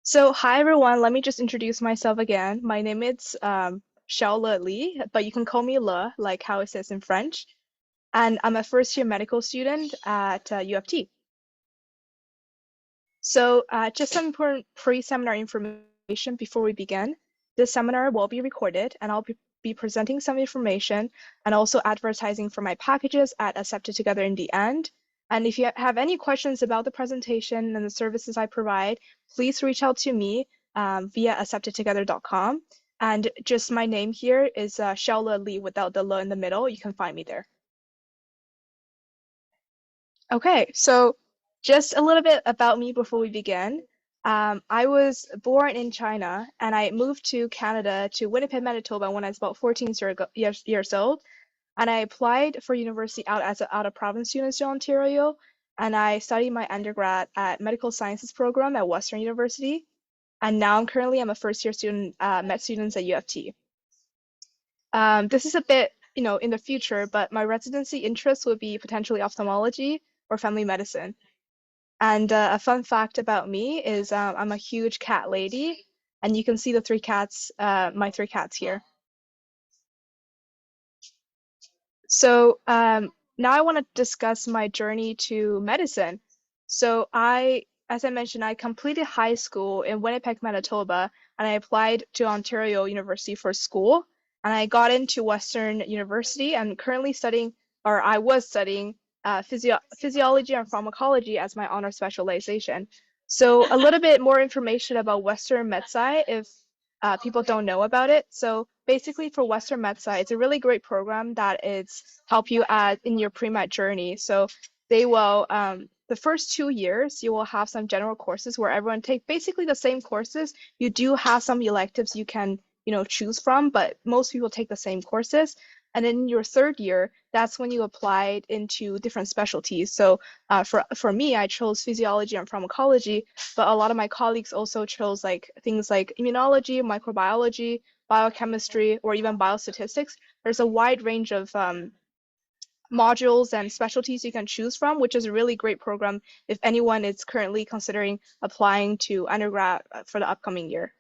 So, hi everyone. Let me just introduce myself again. My name is Xiaole Li, but you can call me Le, like how it says in French. And I'm a first year medical student at U of T. So, just some important pre-seminar information before we begin. This seminar will be recorded, and I'll be presenting some information and also advertising for my packages at Accepted Together in the end. And if you have any questions about the presentation and the services I provide, please reach out to me via acceptedtogether.com. And just my name here is Xiaole Li without the L in the middle. You can find me there. Okay, so just a little bit about me before we begin. I was born in China and I moved to Canada to Winnipeg, Manitoba when I was about 14 years old. And I applied for university as an out-of-province student in Ontario. And I studied my undergrad at medical sciences program at Western University. And now I'm a first year student, med students at U of T. This is a bit, in the future, but my residency interest would be potentially ophthalmology or family medicine. And a fun fact about me is I'm a huge cat lady, and you can see the three cats, my three cats here. So now I want to discuss my journey to medicine. So as I mentioned, I completed high school in Winnipeg, Manitoba, and I applied to Ontario University for school, and I got into Western University. I'm currently studying, or I was studying, physiology and pharmacology as my honor specialization. So a little bit more information about Western MedSci if people don't know about it. So basically for Western MedSci, it's a really great program that it's help you in your pre-med journey. So they will the first 2 years you will have some general courses where everyone take basically the same courses. You do have some electives you can choose from, but most people take the same courses. And then in your third year, that's when you applied into different specialties. So for me, I chose physiology and pharmacology, but a lot of my colleagues also chose like things like immunology, microbiology, biochemistry, or even biostatistics. There's a wide range of modules and specialties you can choose from, which is a really great program if anyone is currently considering applying to undergrad for the upcoming year.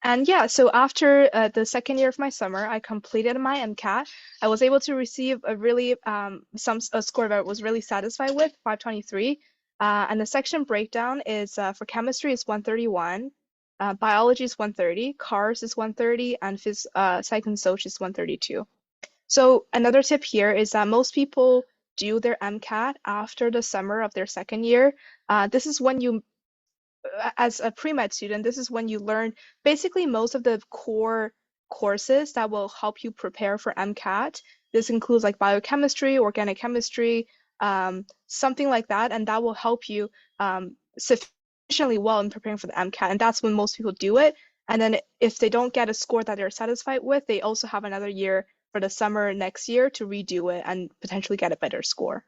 And yeah, so after the second year of my summer, I completed my MCAT. I was able to receive a really a score that I was really satisfied with, 523. And the section breakdown is for chemistry is 131, biology is 130, cars is 130, and psych and soc is 132. So another tip here is that most people do their MCAT after the summer of their second year. This is when you as a pre-med student, this is when you learn basically most of the core courses that will help you prepare for MCAT. This includes like biochemistry, organic chemistry, something like that, and that will help you sufficiently well in preparing for the MCAT. And that's when most people do it. And then if they don't get a score that they're satisfied with, they also have another year for the summer next year to redo it and potentially get a better score.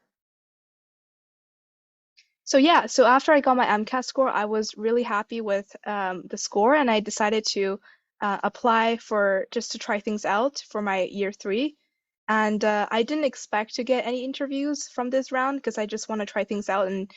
So yeah, so after I got my MCAT score, I was really happy with the score, and I decided to apply for just to try things out for my year three. And I didn't expect to get any interviews from this round because I just want to try things out and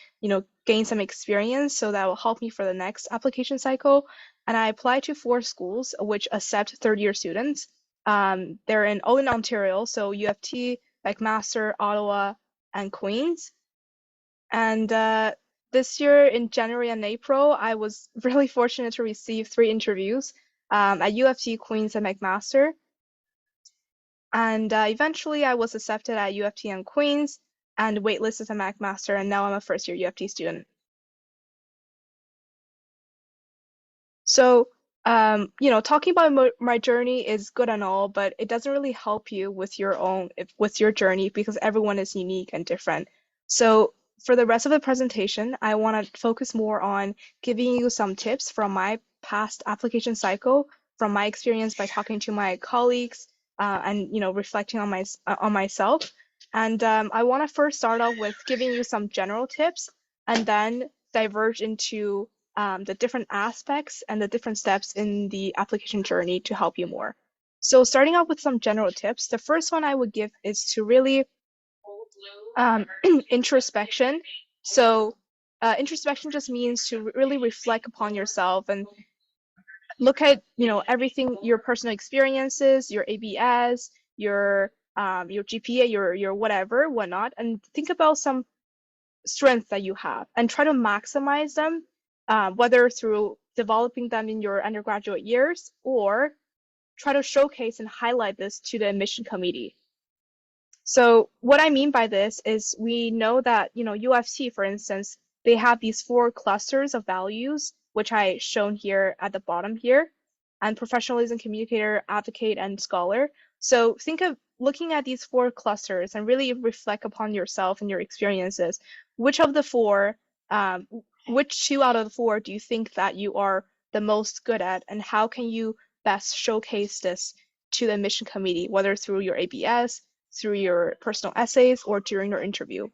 gain some experience so that will help me for the next application cycle. And I applied to 4 schools which accept third-year students. They're all in Ontario, so U of T, McMaster, Ottawa, and Queens. And this year in January and April, I was really fortunate to receive 3 interviews at U of T, Queens, and McMaster. And eventually I was accepted at U of T and Queens and waitlisted at McMaster, and now I'm a first year U of T student. So, talking about my journey is good and all, but it doesn't really help you with with your journey because everyone is unique and different. So, for the rest of the presentation, I want to focus more on giving you some tips from my past application cycle, from my experience by talking to my colleagues, and reflecting on myself. And I want to first start off with giving you some general tips, and then diverge into the different aspects and the different steps in the application journey to help you more. So starting out with some general tips, the first one I would give is to really introspection. So introspection just means to really reflect upon yourself and look at, everything, your personal experiences, your ABS, your GPA, your whatever, whatnot, and think about some strengths that you have and try to maximize them, whether through developing them in your undergraduate years or try to showcase and highlight this to the admission committee. So what I mean by this is we know that, UFC, for instance, they have these four clusters of values, which I shown here at the bottom here, and professionalism, communicator, advocate, and scholar. So think of looking at these four clusters and really reflect upon yourself and your experiences. Which of the four, um, which two out of the four do you think that you are the most good at, and how can you best showcase this to the admission committee, whether through your ABS, through your personal essays, or during your interview.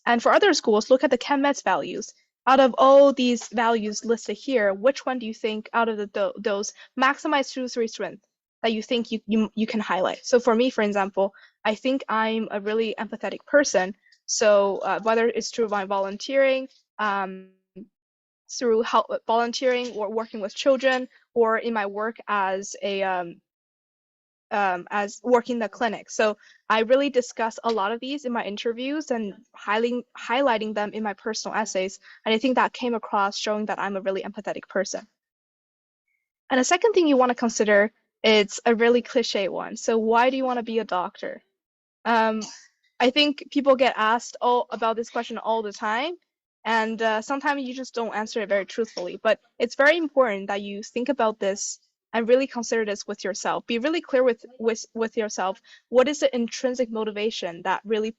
And for other schools, look at the ChemMet's values. Out of all these values listed here, which one do you think out of those maximize two, three strengths that you think you can highlight? So for me, for example, I think I'm a really empathetic person. So whether it's through my volunteering, through volunteering or working with children, or in my work as working the clinic. So I really discuss a lot of these in my interviews and highlighting them in my personal essays. And I think that came across showing that I'm a really empathetic person. And the second thing you want to consider, it's a really cliche one. So why do you want to be a doctor? Um, I think people get asked all about this question all the time, and sometimes you just don't answer it very truthfully. But it's very important that you think about this and really consider this with yourself. Be really clear with yourself. What is the intrinsic motivation that really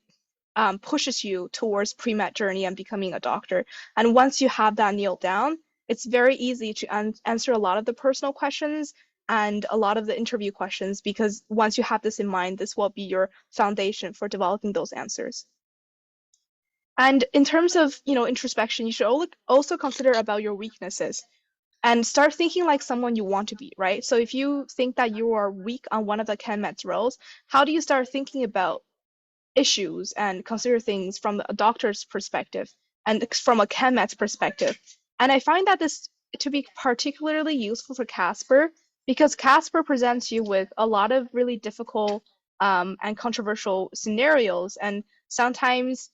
pushes you towards pre-med journey and becoming a doctor? And once you have that nailed down, it's very easy to answer a lot of the personal questions and a lot of the interview questions, because once you have this in mind, this will be your foundation for developing those answers. And in terms of, introspection, you should also consider about your weaknesses and start thinking like someone you want to be, right? So if you think that you are weak on one of the ChemMed roles, how do you start thinking about issues and consider things from a doctor's perspective and from a ChemMed's perspective? And I find that this to be particularly useful for Casper, because Casper presents you with a lot of really difficult and controversial scenarios, and sometimes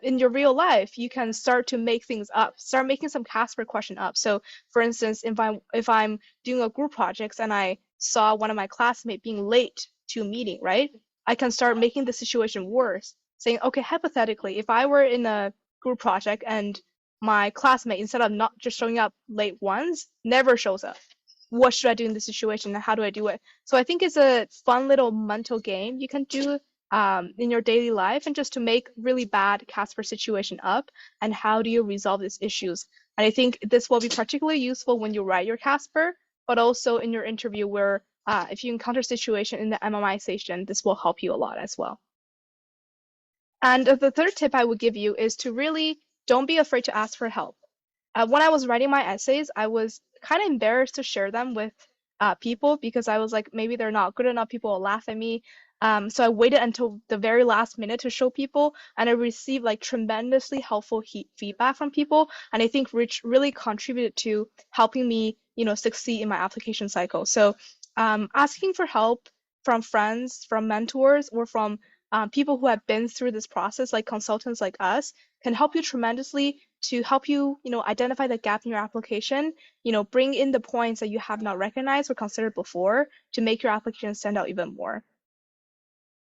in your real life you can start to make things up, start making some Casper question up. So for instance, if I'm doing a group project and I saw one of my classmates being late to a meeting, right? I can start making the situation worse, saying, okay, hypothetically, if I were in a group project and my classmate, instead of not just showing up late once, never shows up, what should I do in this situation and how do I do it? So I think it's a fun little mental game you can do in your daily life, and just to make really bad Casper situation up and how do you resolve these issues. And I think this will be particularly useful when you write your Casper, but also in your interview where if you encounter a situation in the MMI station, this will help you a lot as well. And the third tip I would give you is to really don't be afraid to ask for help. When I was writing my essays, I was kind of embarrassed to share them with people, because I was like, maybe they're not good enough, people will laugh at me. So I waited until the very last minute to show people, and I received like tremendously helpful feedback from people, and I think which really contributed to helping me, succeed in my application cycle. So asking for help from friends, from mentors, or from people who have been through this process, like consultants like us, can help you tremendously to help you, identify the gap in your application, bring in the points that you have not recognized or considered before to make your application stand out even more.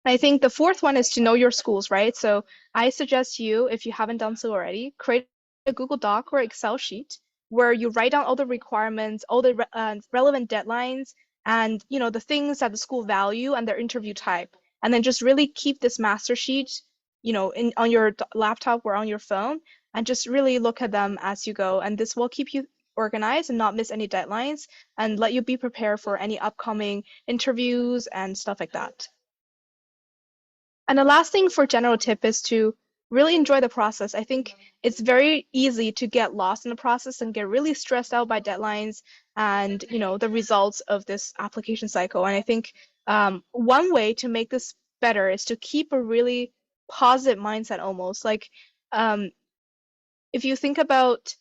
I think the fourth one is to know your schools, right? So I suggest you, if you haven't done so already, create a Google Doc or Excel sheet where you write down all the requirements, all the relevant deadlines, and the things that the school value and their interview type. And then just really keep this master sheet, on your laptop or on your phone, and just really look at them as you go. And this will keep you organized and not miss any deadlines, and let you be prepared for any upcoming interviews and stuff like that. And the last thing for general tip is to really enjoy the process. I think it's very easy to get lost in the process and get really stressed out by deadlines and the results of this application cycle. And I think one way to make this better is to keep a really positive mindset, almost like if you think about,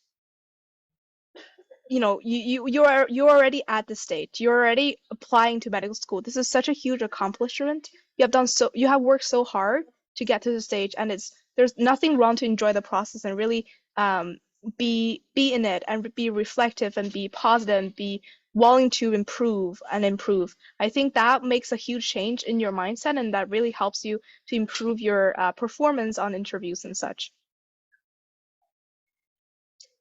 you're already at the stage. You're already applying to medical school. This is such a huge accomplishment. You have worked so hard to get to the stage, and there's nothing wrong to enjoy the process and really um be in it and be reflective and be positive and be willing to improve and improve. I think that makes a huge change in your mindset, and that really helps you to improve your performance on interviews and such.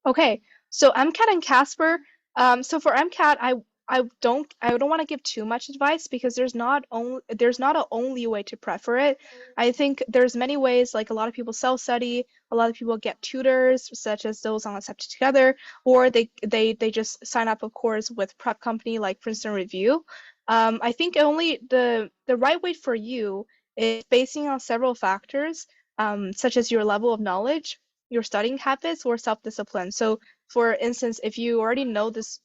Okay, so MCAT and Casper. So for MCAT, I don't want to give too much advice because there's not a only way to prep for it. I think there's many ways. Like a lot of people self-study, a lot of people get tutors, such as those on Accepted Together, or they just sign up a course with prep company like Princeton Review. I think only the right way for you is basing on several factors, such as your level of knowledge, your studying habits, or self-discipline. So, for instance, if you already know this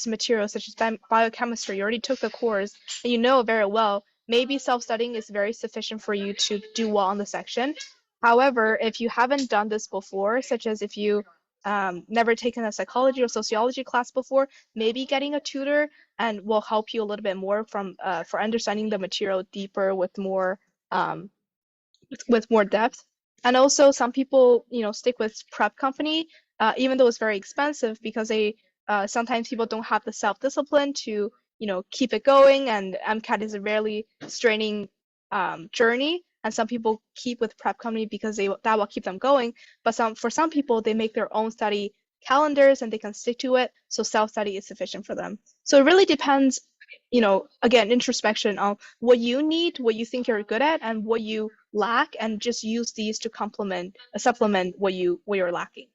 material, such as biochemistry, you already took the course and you know it very well, maybe self-studying is very sufficient for you to do well on the section. However, if you haven't done this before, such as if you never taken a psychology or sociology class before, maybe getting a tutor and will help you a little bit more for understanding the material deeper um, with more depth. And also, some people, stick with prep company, even though it's very expensive because sometimes people don't have the self-discipline to, keep it going. And MCAT is a really straining journey. And some people keep with prep company because that will keep them going. But for some people, they make their own study calendars and they can stick to it. So self-study is sufficient for them. So it really depends, again, introspection on what you need, what you think you're good at, and what you lack, and just use these to supplement what you're lacking.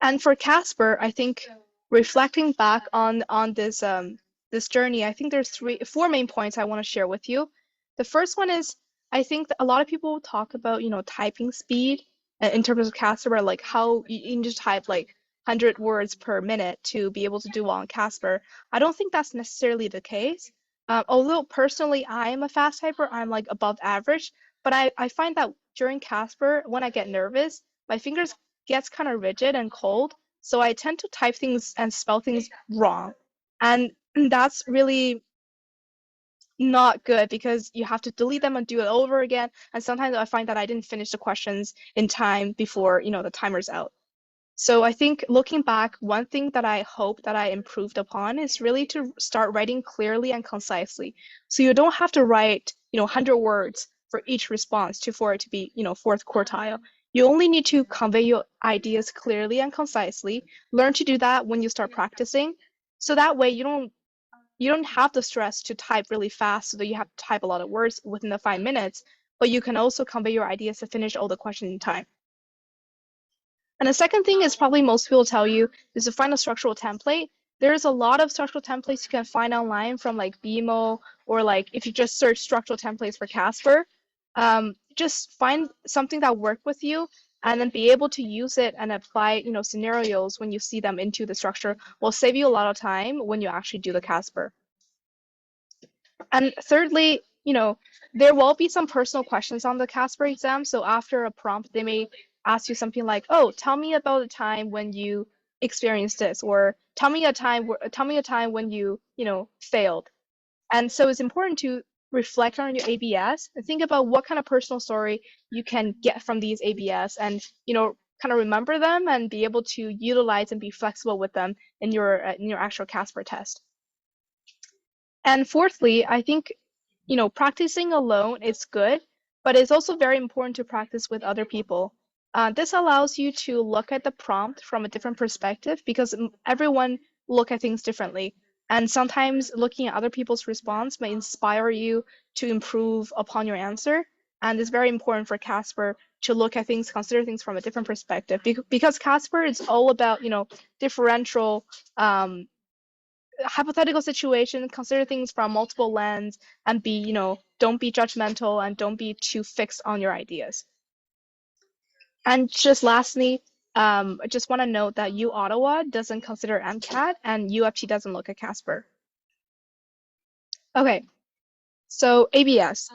And for Casper, I think reflecting back on this journey, I think there's four main points I want to share with you. The first one is I think that a lot of people talk about, typing speed in terms of Casper, like how you can just type like 100 words per minute to be able to do well on Casper. I don't think that's necessarily the case. Although personally I am a fast typer, I'm like above average, but I find that during Casper, when I get nervous, my fingers gets kind of rigid and cold, so I tend to type things and spell things wrong. And that's really not good because you have to delete them and do it over again. And sometimes I find that I didn't finish the questions in time before, the timer's out. So I think looking back, one thing that I hope that I improved upon is really to start writing clearly and concisely. So you don't have to write, 100 words for each response for it to be, fourth quartile. You only need to convey your ideas clearly and concisely. Learn to do that when you start practicing. So that way you don't have the stress to type really fast so that you have to type a lot of words within the 5 minutes, but you can also convey your ideas to finish all the questions in time. And the second thing is probably most people tell you is to find a structural template. There's a lot of structural templates you can find online from like BMO, or like if you just search structural templates for Casper. Just find something that work with you and then be able to use it and apply, scenarios when you see them into the structure will save you a lot of time when you actually do the Casper. And thirdly, there will be some personal questions on the Casper exam. So after a prompt, they may ask you something like, "Oh, tell me about a time when you experienced this," or tell me a time when you failed." And so it's important to reflect on your ABS and think about what kind of personal story you can get from these ABS, and kind of remember them and be able to utilize and be flexible with them in your actual Casper test. And fourthly, I think, practicing alone is good, but it's also very important to practice with other people. This allows you to look at the prompt from a different perspective because everyone look at things differently. And sometimes looking at other people's response may inspire you to improve upon your answer. And it's very important for Casper to look at things, consider things from a different perspective because Casper is all about, differential hypothetical situation, consider things from multiple lens, and don't be judgmental and don't be too fixed on your ideas. And just lastly, I just want to note that U Ottawa doesn't consider MCAT and UFT doesn't look at Casper. Okay, so ABS.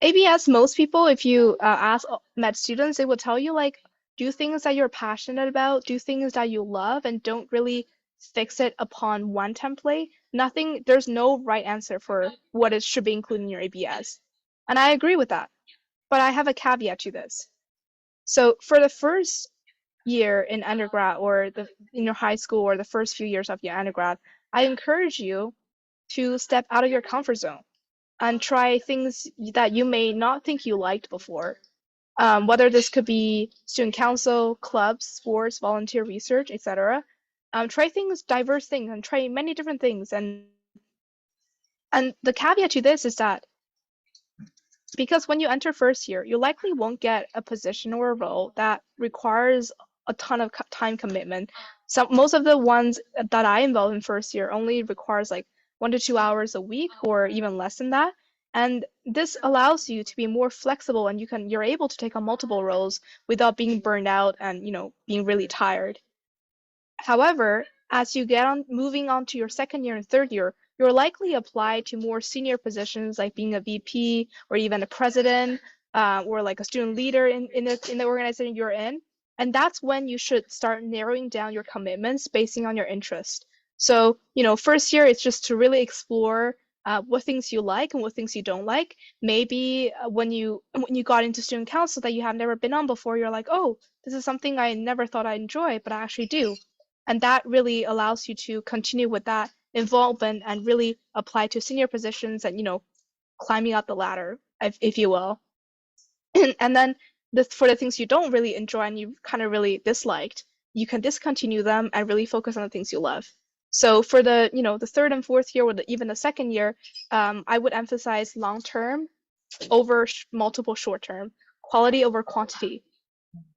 ABS, most people, if you ask med students, they will tell you like, do things that you're passionate about, do things that you love, and don't really fix it upon one template. Nothing, there's no right answer for what it should be included in your ABS. And I agree with that. But I have a caveat to this. So for the first year in undergrad or in your high school or the first few years of your undergrad, I encourage you to step out of your comfort zone and try things that you may not think you liked before. Whether this could be student council, clubs, sports, volunteer research, etc. Try things, diverse things, and try many different things. And the caveat to this is that because when you enter first year, you likely won't get a position or a role that requires a ton of time commitment. So most of the ones that I involve in first year only requires like 1 to 2 hours a week or even less than that. And this allows you to be more flexible and you're able to take on multiple roles without being burned out and, being really tired. However, as you get on moving on to your second year and third year, you're likely apply to more senior positions like being a VP or even a president or like a student leader in the organization you're in. And that's when you should start narrowing down your commitments basing on your interest. So, first year it's just to really explore what things you like and what things you don't like. Maybe when you got into student council that you have never been on before, you're like, oh, this is something I never thought I'd enjoy, but I actually do. And that really allows you to continue with that involvement and really apply to senior positions and, climbing up the ladder, if you will. And then for the things you don't really enjoy and you kind of really disliked, you can discontinue them and really focus on the things you love. So for the third and fourth year or even the second year, I would emphasize long term over multiple short term, quality over quantity.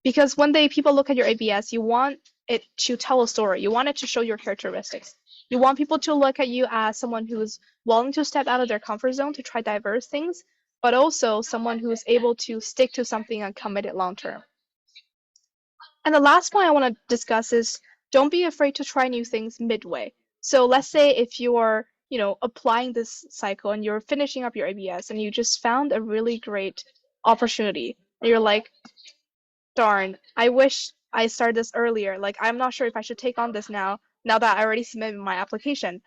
Because one day people look at your ABS, you want it to tell a story. You want it to show your characteristics. You want people to look at you as someone who's willing to step out of their comfort zone to try diverse things, but also someone who is able to stick to something and commit it long term. And the last point I want to discuss is don't be afraid to try new things midway. So let's say if you're, applying this cycle and you're finishing up your ABS and you just found a really great opportunity and you're like, darn, I wish I started this earlier. Like, I'm not sure if I should take on this now that I already submitted my application.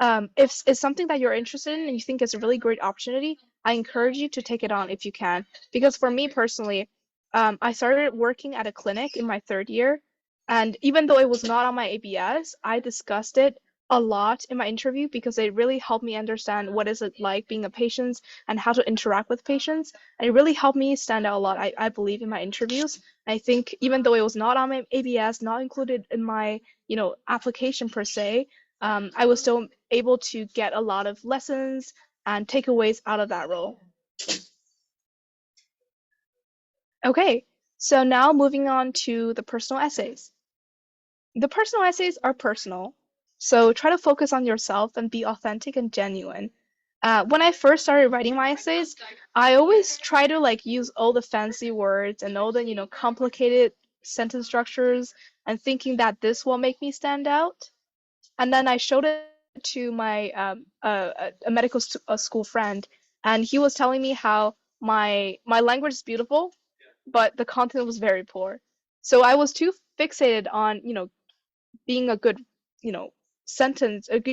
If it's something that you're interested in and you think it's a really great opportunity, I encourage you to take it on if you can. Because for me personally, I started working at a clinic in my third year, and even though it was not on my ABS, I discussed it a lot in my interview because it really helped me understand what is it like being a patient and how to interact with patients. And it really helped me stand out a lot, I believe, in my interviews. I think even though it was not on my ABS, not included in my, application per se, I was still able to get a lot of lessons and takeaways out of that role. Okay, so now moving on to the personal essays. The personal essays are personal, so try to focus on yourself and be authentic and genuine. When I first started writing my essays, I always try to like use all the fancy words and all the, complicated sentence structures and thinking that this will make me stand out. And then I showed it to my a medical school friend, and he was telling me how my language is beautiful, but the content was very poor. So I was too fixated on, being a good, you know,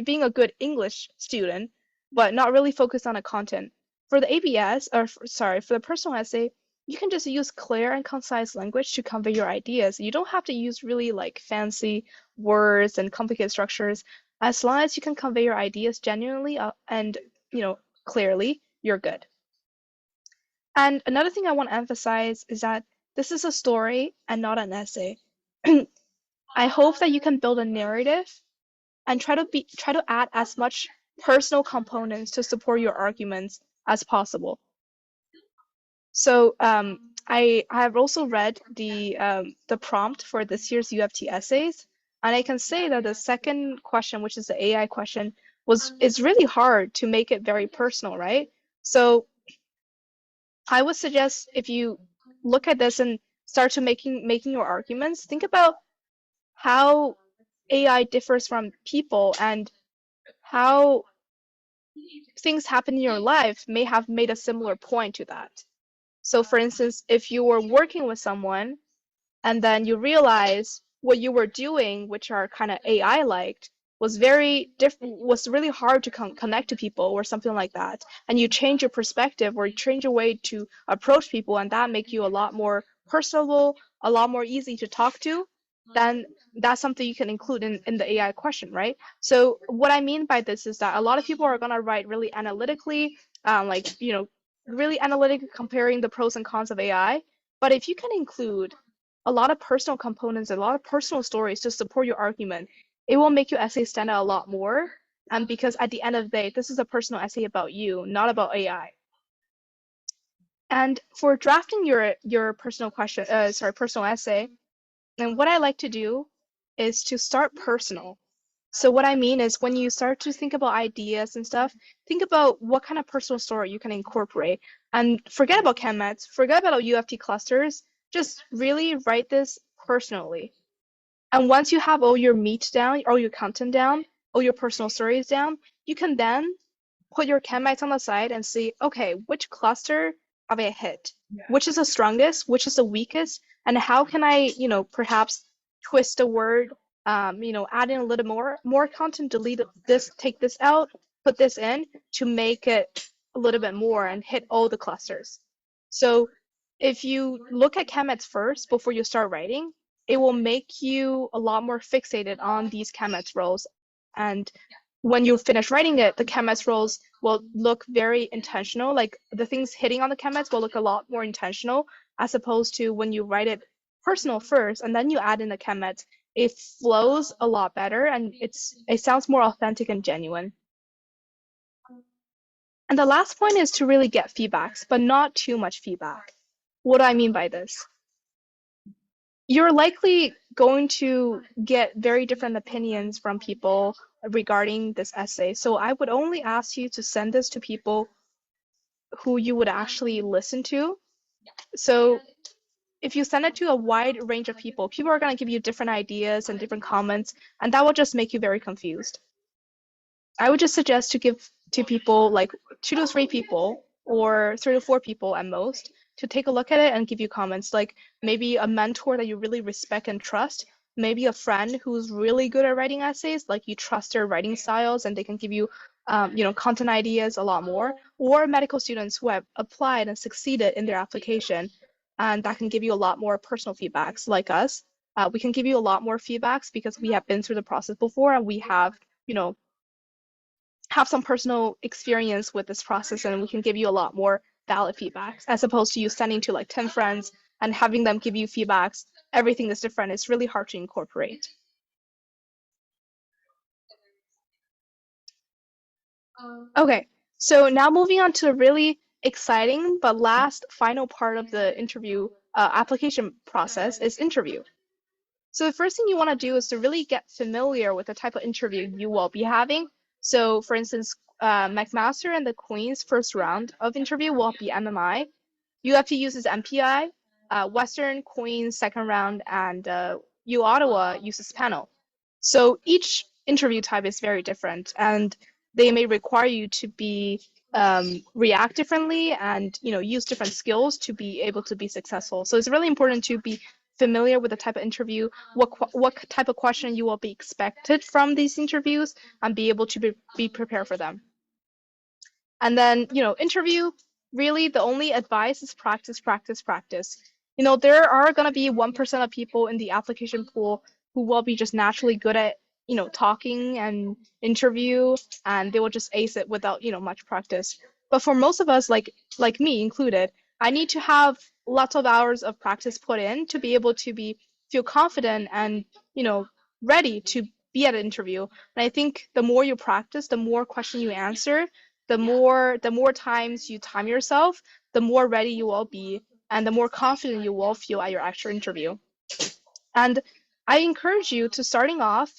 being a good English student, but not really focused on a content. For the ABS, or sorry, for the personal essay, you can just use clear and concise language to convey your ideas. You don't have to use really like fancy words and complicated structures. As long as you can convey your ideas genuinely and, clearly, you're good. And another thing I want to emphasize is that this is a story and not an essay. I hope that you can build a narrative and try to add as much personal components to support your arguments as possible. So I have also read the prompt for this year's UFT essays, and I can say that the second question, which is the AI question, is really hard to make it very personal, right? So I would suggest if you look at this and start to making your arguments, think about how AI differs from people and how things happen in your life may have made a similar point to that. So, for instance, if you were working with someone and then you realize what you were doing, which are kind of AI liked, was very different, was really hard to connect to people or something like that, and you change your perspective or you change your way to approach people, and that make you a lot more personable, a lot more easy to talk to, then that's something you can include in the AI question, right? So what I mean by this is that a lot of people are gonna write really analytically, like really analytically comparing the pros and cons of AI. But if you can include a lot of personal components, a lot of personal stories to support your argument, it will make your essay stand out a lot more. And because at the end of the day, this is a personal essay about you, not about AI. And for drafting your personal personal essay, and what I like to do is to start personal. So what I mean is when you start to think about ideas and stuff, think about what kind of personal story you can incorporate. And forget about ChemMets, forget about UFT clusters, just really write this personally. And once you have all your meat down, all your content down, all your personal stories down, you can then put your ChemMets on the side and see, okay, which cluster have I hit? Which is the strongest? Which is the weakest? And how can I, perhaps twist a word, add in a little more content, delete this, take this out, put this in to make it a little bit more and hit all the clusters. So if you look at ChemMets first before you start writing, it will make you a lot more fixated on these ChemMets roles. And when you finish writing it, the ChemMets roles will look very intentional. Like the things hitting on the ChemMets will look a lot more intentional as opposed to when you write it personal first and then you add in the ChemMets. It flows a lot better and it sounds more authentic and genuine. And the last point is to really get feedbacks, but not too much feedback. What do I mean by this? You're likely going to get very different opinions from people regarding this essay. So I would only ask you to send this to people who you would actually listen to. So if you send it to a wide range of people, people are going to give you different ideas and different comments, and that will just make you very confused. I would just suggest to give to people like 2 to 3 people or 3 to 4 people at most to take a look at it and give you comments. Like maybe a mentor that you really respect and trust, maybe a friend who's really good at writing essays, like you trust their writing styles and they can give you, content ideas a lot more, or medical students who have applied and succeeded in their application, and that can give you a lot more personal feedbacks, like us. We can give you a lot more feedbacks because we have been through the process before and we you know, have some personal experience with this process and we can give you a lot more valid feedbacks as opposed to you sending to like 10 friends and having them give you feedbacks. Everything is different. It's really hard to incorporate. Okay, so now moving on to a really exciting but last final part of the interview application process is interview. So the first thing you want to do is to really get familiar with the type of interview you will be having. So for instance, McMaster and the Queen's first round of interview will be MMI. UFT uses MPI. Western Queen's second round and U Ottawa uses panel. So each interview type is very different, and they may require you to be react differently and use different skills to be able to be successful. So it's really important to be familiar with the type of interview, what type of question you will be expected from these interviews, and be able to be prepared for them. And then, interview, really the only advice is practice, practice, practice. There are going to be 1% of people in the application pool who will be just naturally good at, talking and interview, and they will just ace it without, much practice. But for most of us, like me included, I need to have lots of hours of practice put in to be able to feel confident and, ready to be at an interview. And I think the more you practice, the more question you answer, the more times you time yourself, the more ready you will be and the more confident you will feel at your actual interview. And I encourage you to starting off,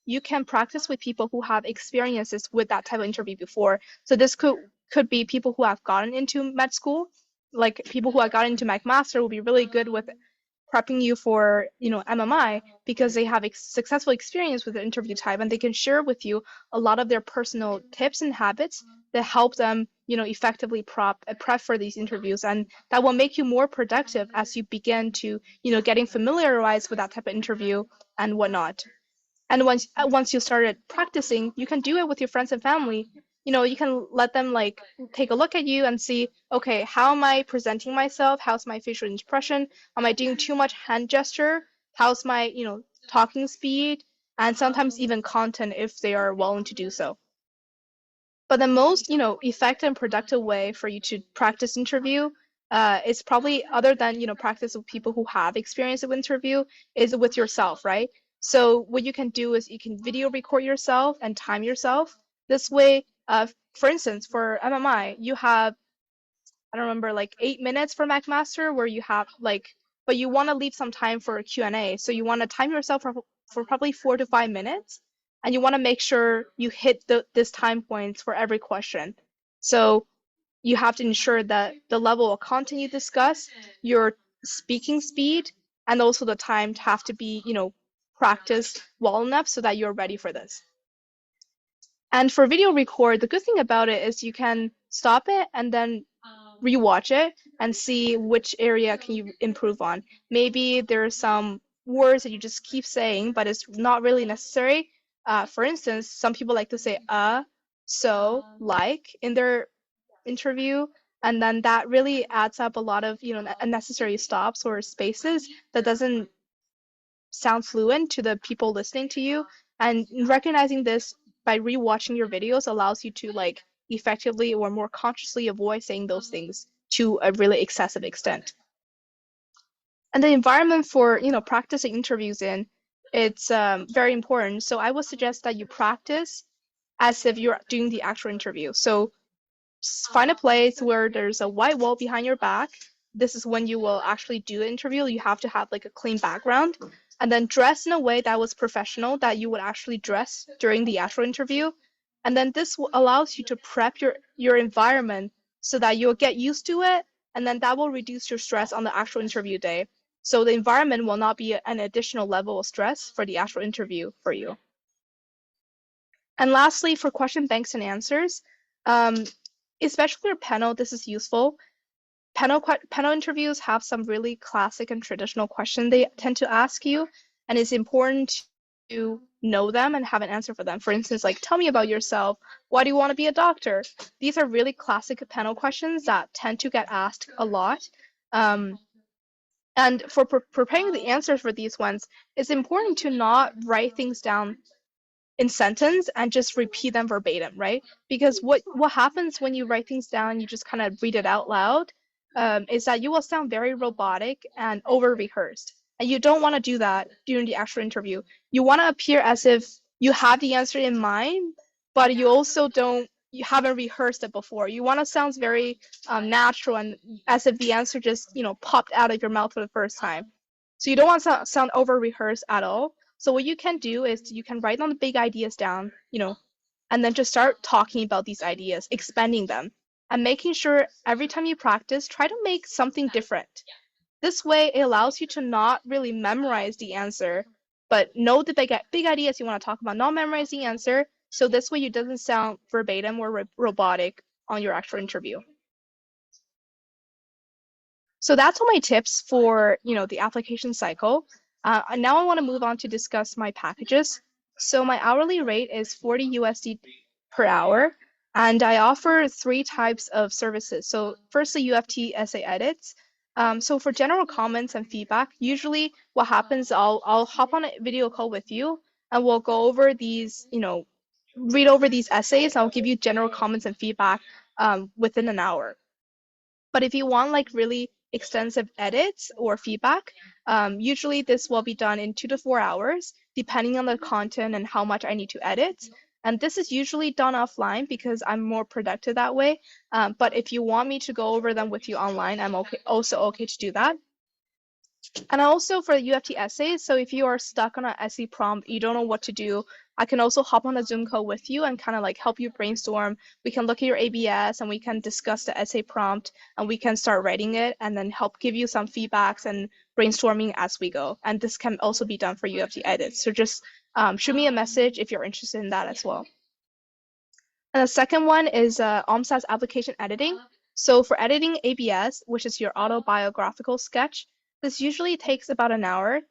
you can practice with people who have experiences with that type of interview before. So this could be people who have gotten into med school, like people who have gotten into McMaster will be really good with prepping you for, MMI because they have successful experience with the interview type and they can share with you a lot of their personal tips and habits that help them, effectively prep for these interviews. And that will make you more productive as you begin to, getting familiarized with that type of interview and whatnot. And once you started practicing, you can do it with your friends and family. You can let them like take a look at you and see, okay, how am I presenting myself? How's my facial expression? Am I doing too much hand gesture? How's my, talking speed? And sometimes even content if they are willing to do so. But the most, effective and productive way for you to practice interview is probably other than, practice with people who have experience with interview is with yourself, right? So what you can do is you can video record yourself and time yourself. This way, for instance, for MMI, you have I don't remember, like 8 minutes for McMaster where you have like, but you want to leave some time for a Q&A. So you want to time yourself for probably 4 to 5 minutes, and you want to make sure you hit this time points for every question. So you have to ensure that the level of content you discuss, your speaking speed, and also the time to have to be, practiced well enough so that you're ready for this. And for video record, the good thing about it is you can stop it and then rewatch it and see which area can you improve on. Maybe there's some words that you just keep saying, but it's not really necessary. For instance, some people like to say so, like in their interview, and then that really adds up a lot of, unnecessary stops or spaces that doesn't sound fluent to the people listening to you. And recognizing this by rewatching your videos allows you to like effectively or more consciously avoid saying those things to a really excessive extent. And the environment for, practicing interviews in, it's very important. So I would suggest that you practice as if you're doing the actual interview. So find a place where there's a white wall behind your back. This is when you will actually do the interview. You have to have like a clean background and then dress in a way that was professional, that you would actually dress during the actual interview. And then this allows you to prep your environment so that you'll get used to it. And then that will reduce your stress on the actual interview day. So the environment will not be an additional level of stress for the actual interview for you. And lastly, for question banks and answers, especially for panel, this is useful. Panel interviews have some really classic and traditional questions they tend to ask you, and it's important to know them and have an answer for them. For instance, like, tell me about yourself. Why do you want to be a doctor? These are really classic panel questions that tend to get asked a lot. And for preparing the answers for these ones, it's important to not write things down in sentence and just repeat them verbatim, right? Because what happens when you write things down and you just kind of read it out loud is that you will sound very robotic and over rehearsed. And you don't want to do that during the actual interview. You want to appear as if you have the answer in mind, but you haven't rehearsed it before. You want to sound very natural and as if the answer just, popped out of your mouth for the first time. So you don't want to sound over rehearsed at all. So what you can do is you can write down the big ideas down, and then just start talking about these ideas, expanding them, and making sure every time you practice, try to make something different. This way, it allows you to not really memorize the answer, but know the big ideas you want to talk about, not memorize the answer. So this way, you doesn't sound verbatim or robotic on your actual interview. So that's all my tips for, the application cycle. And now I want to move on to discuss my packages. So my hourly rate is 40 USD per hour, and I offer 3 types of services. So firstly, UFT essay edits. So for general comments and feedback, usually what happens, I'll hop on a video call with you, and we'll go over these, read over these essays. I'll give you general comments and feedback within an hour. But if you want like really extensive edits or feedback, usually this will be done in 2 to 4 hours, depending on the content and how much I need to edit. And this is usually done offline because I'm more productive that way. But if you want me to go over them with you online, I'm also okay to do that. And also for the UFT essays, so if you are stuck on an essay prompt, you don't know what to do, I can also hop on a Zoom call with you and kind of like help you brainstorm. We can look at your ABS and we can discuss the essay prompt and we can start writing it and then help give you some feedbacks and brainstorming as we go. And this can also be done for UFT edits. So just shoot me a message if you're interested in that as well. And the second one is OMSAS application editing. So for editing ABS, which is your autobiographical sketch, this usually takes about an hour.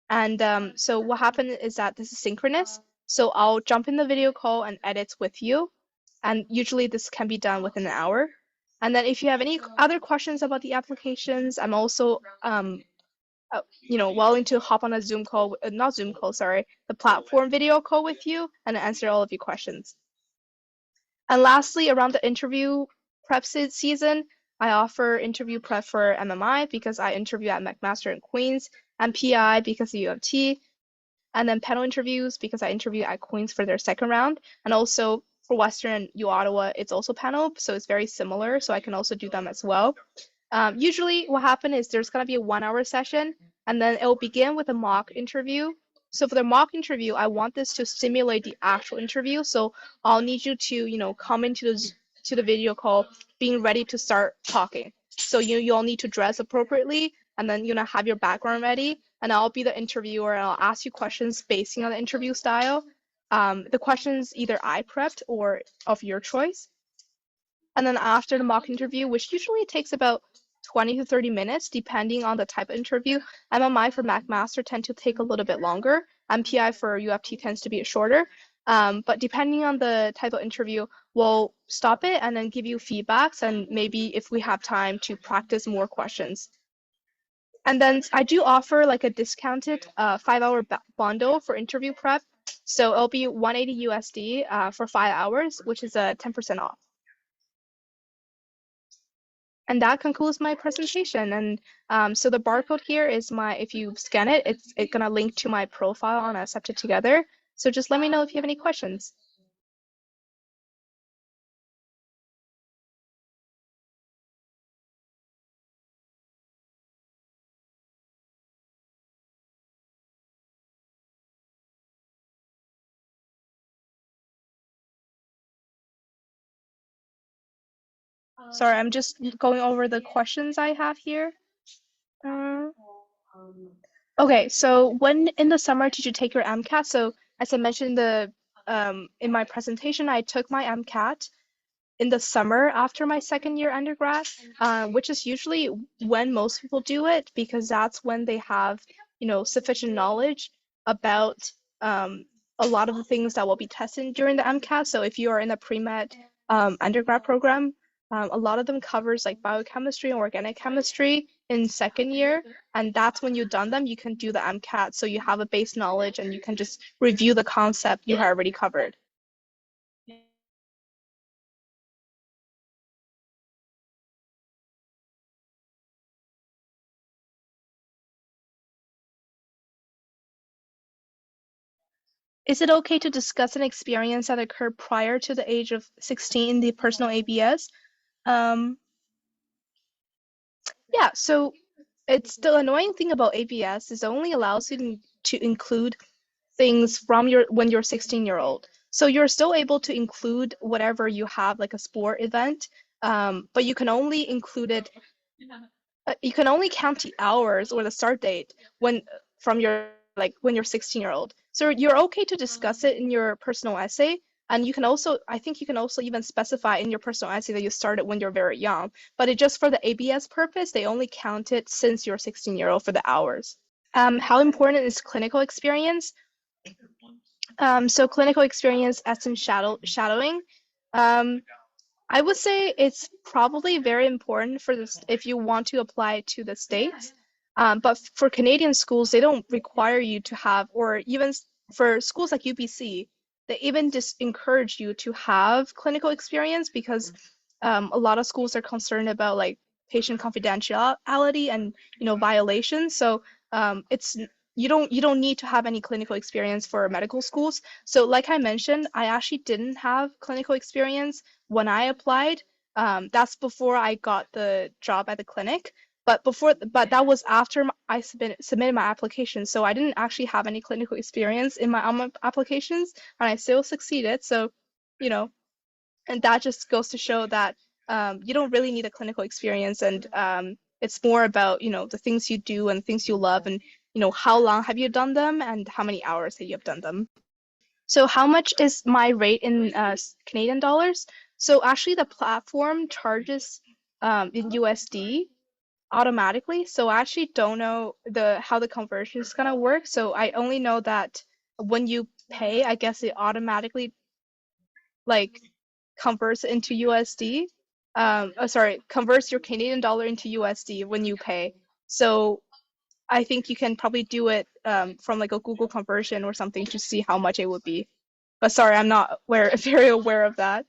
And so what happened is that this is synchronous. So I'll jump in the video call and edit with you. And usually this can be done within an hour. And then if you have any other questions about the applications, I'm also willing to hop on a Zoom call, not Zoom call, sorry, the platform video call with you and answer all of your questions. And lastly, around the interview prep season, I offer interview prep for MMI because I interview at McMaster in Queens, and PI because of U of T, and then panel interviews because I interview at Queens for their second round. And also for Western and U Ottawa, it's also panel, so it's very similar, so I can also do them as well. Usually what happens is there's going to be a 1 hour session, and then it will begin with a mock interview. So for the mock interview, I want this to simulate the actual interview. So I'll need you to, come into the video call being ready to start talking. So you'll need to dress appropriately and then have your background ready. And I'll be the interviewer and I'll ask you questions based on the interview style. The questions either I prepped or of your choice. And then after the mock interview, which usually takes about 20 to 30 minutes, depending on the type of interview. MMI for McMaster tend to take a little bit longer. MPI for UFT tends to be shorter. But depending on the type of interview, we'll stop it and then give you feedbacks and maybe if we have time to practice more questions. And then I do offer like a discounted 5-hour bundle for interview prep. So it'll be 180 USD for 5 hours, which is a 10% off. And that concludes my presentation. And so the barcode here is if you scan it, it's gonna link to my profile on Accepted Together. So just let me know if you have any questions. Sorry, I'm just going over the questions I have here. Okay, so when in the summer did you take your MCAT? So as I mentioned in my presentation, I took my MCAT in the summer after my second year undergrad, which is usually when most people do it because that's when they have, sufficient knowledge about a lot of the things that will be tested during the MCAT. So if you are in the pre-med undergrad program, a lot of them covers like biochemistry and organic chemistry in second year, and that's when you've done them, you can do the MCAT. So you have a base knowledge and you can just review the concept you have already covered. Is it okay to discuss an experience that occurred prior to the age of 16 in the personal ABS? Yeah, so it's the annoying thing about ABS is it only allows you to include things from when you're 16-year-old. So you're still able to include whatever you have, like a sport event, but you can only include it. You can only count the hours or the start date from when you're 16-year-old. So you're okay to discuss it in your personal essay, and I think you can also even specify in your personal essay that you started when you're very young. But it just for the ABS purpose, they only count it since you're 16-year-old for the hours. How important is clinical experience? So clinical experience as in shadowing. I would say it's probably very important for this if you want to apply to the States. But for Canadian schools, they don't require you to have, or even for schools like UBC, they even just encourage you to have clinical experience because a lot of schools are concerned about like patient confidentiality and violations. So it's you don't need to have any clinical experience for medical schools. So like I mentioned, I actually didn't have clinical experience when I applied. That's before I got the job at the clinic. But that was after I submitted my application, so I didn't actually have any clinical experience in my applications, and I still succeeded. So, you know, and that just goes to show that you don't really need a clinical experience, and it's more about, the things you do and things you love, and how long have you done them, and how many hours that you have done them. So how much is my rate in Canadian dollars? So actually, the platform charges in USD automatically. So I actually don't know how the conversion is gonna work. So I only know that when you pay, I guess it automatically like converts into USD. Sorry, converts your Canadian dollar into USD when you pay. So I think you can probably do it from like a Google conversion or something to see how much it would be. But sorry, I'm not very aware of that.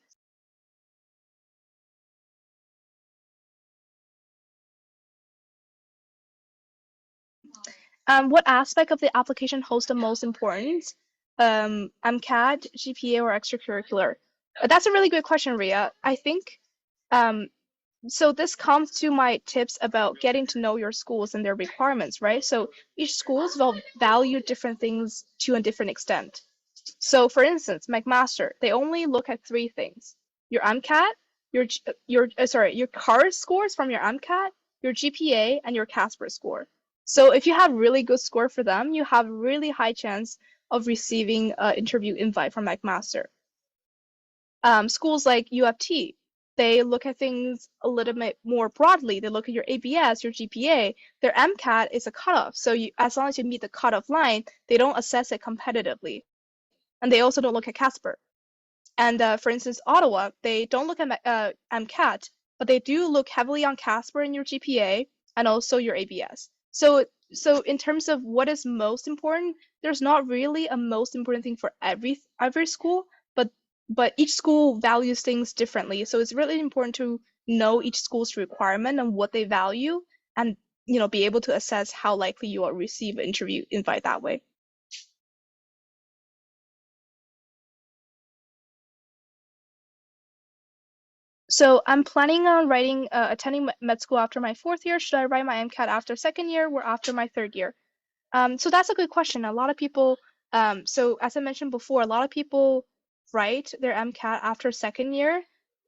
What aspect of the application holds the most importance? MCAT, GPA, or extracurricular? That's a really good question, Ria. I think um, so. This comes to my tips about getting to know your schools and their requirements, right? So each schools will value different things to a different extent. So for instance, McMaster, they only look at three things: your MCAT, your CAR scores from your MCAT, your GPA, and your Casper score. So if you have really good score for them, you have really high chance of receiving an interview invite from McMaster. Schools like U of T, they look at things a little bit more broadly. They look at your ABS, your GPA. Their MCAT is a cutoff. So as long as you meet the cutoff line, they don't assess it competitively. And they also don't look at Casper. And for instance, Ottawa, they don't look at MCAT, but they do look heavily on Casper and your GPA and also your ABS. So in terms of what is most important, there's not really a most important thing for every school, but each school values things differently. So it's really important to know each school's requirement and what they value, and be able to assess how likely you will receive an interview invite that way. So I'm planning on attending med school after my fourth year. Should I write my MCAT after second year or after my third year? So that's a good question. A lot of people, so as I mentioned before, a lot of people write their MCAT after second year.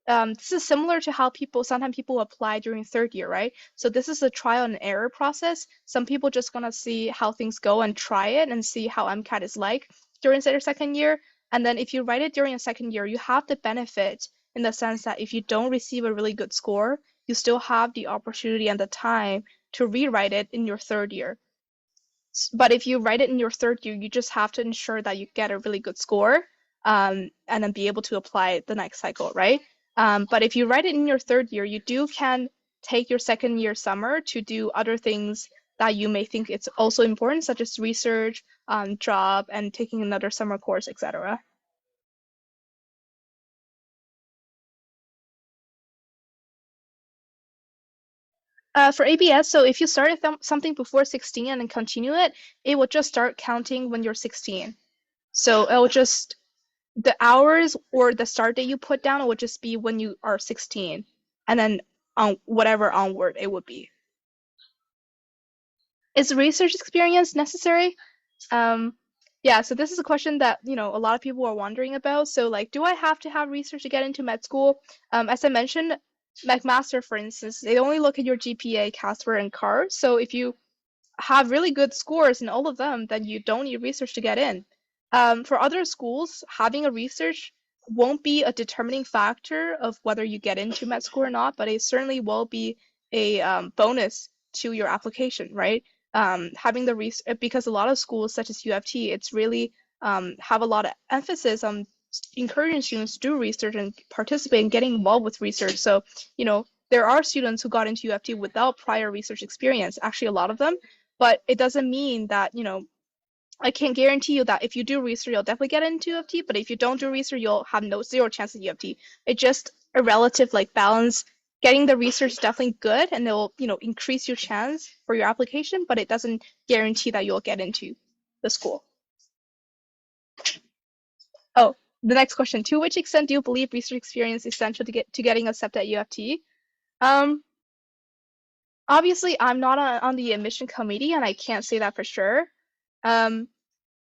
This is similar to how sometimes people apply during third year, right? So this is a trial and error process. Some people just gonna see how things go and try it and see how MCAT is like during their second year. And then if you write it during a second year, you have the benefit in the sense that if you don't receive a really good score, you still have the opportunity and the time to rewrite it in your third year. But if you write it in your third year, you just have to ensure that you get a really good score, and then be able to apply the next cycle, right? But if you write it in your third year, you can take your second year summer to do other things that you may think it's also important, such as research, job, and taking another summer course, etc. For ABS, so if you started something before 16 and then continue it, it will just start counting when you're 16. So it'll just the hours or the start date you put down would just be when you are 16, and then on whatever onward it would be. Is research experience necessary? Um, yeah, so this is a question that, a lot of people are wondering about. So like, do I have to have research to get into med school? As I mentioned, McMaster, for instance, they only look at your GPA, Casper, and CAR. So if you have really good scores in all of them, then you don't need research to get in. For other schools, having a research won't be a determining factor of whether you get into med school or not, but it certainly will be a bonus to your application, right? Having the research, because a lot of schools such as U of T, it's really have a lot of emphasis on encouraging students to do research and participate in getting involved with research. So, there are students who got into U of T without prior research experience, actually a lot of them, but it doesn't mean that, I can't guarantee you that if you do research, you'll definitely get into U of T, but if you don't do research, you'll have zero chance at U of T. It's just a relative like balance. Getting the research is definitely good, and it'll, increase your chance for your application, but it doesn't guarantee that you'll get into the school. Oh, the next question. To which extent do you believe research experience is essential to getting accepted at U of T? Um, obviously I'm not on the admission committee and I can't say that for sure. Um,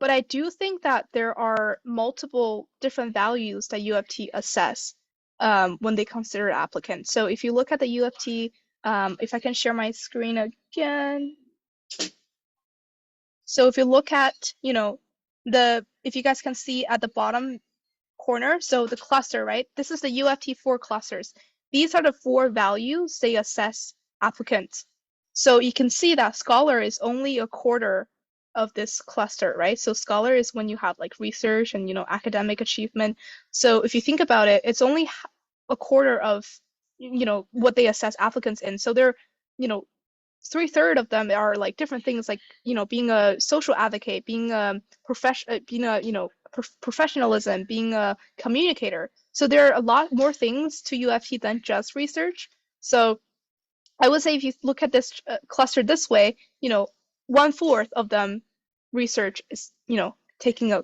but I do think that there are multiple different values that U of T assess when they consider applicants. So if you look at the U of T, if I can share my screen again. So if you look at, if you guys can see at the bottom corner, so the cluster, right? This is the UFT 4 clusters. These are the 4 values they assess applicants. So you can see that Scholar is only a quarter of this cluster, right? So Scholar is when you have like research and, academic achievement. So if you think about it, it's only a quarter of, what they assess applicants in. So they're, you know, 3/3 of them are like different things like being a social advocate, being a being a professionalism, being a communicator. So there are a lot more things to UFT than just research. So I would say if you look at this cluster this way, 1/4 of them research is taking a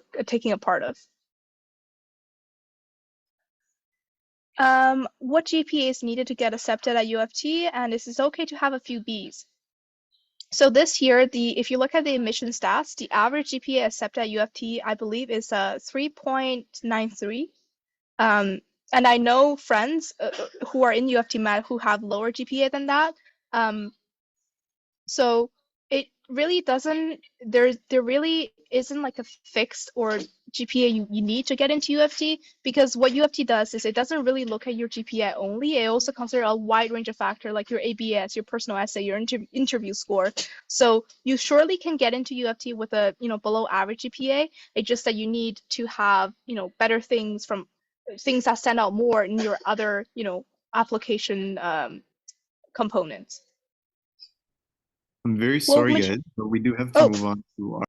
part of. What GPA is needed to get accepted at UFT, and is okay to have a few Bs. So this year, if you look at the admission stats, the average GPA accepted at UFT, I believe, is 3.93. And I know friends who are in UFT Med who have lower GPA than that. So it really doesn't, there really isn't like a fixed or GPA you need to get into UFT, because what UFT does is it doesn't really look at your GPA only. It also considers a wide range of factors like your ABS, your personal essay, your interview score. So you surely can get into UFT with a, below average GPA. It's just that you need to have, better things from things that stand out more in your other, application components. I'm very Well, sorry, guys, but we do have to oh, move on to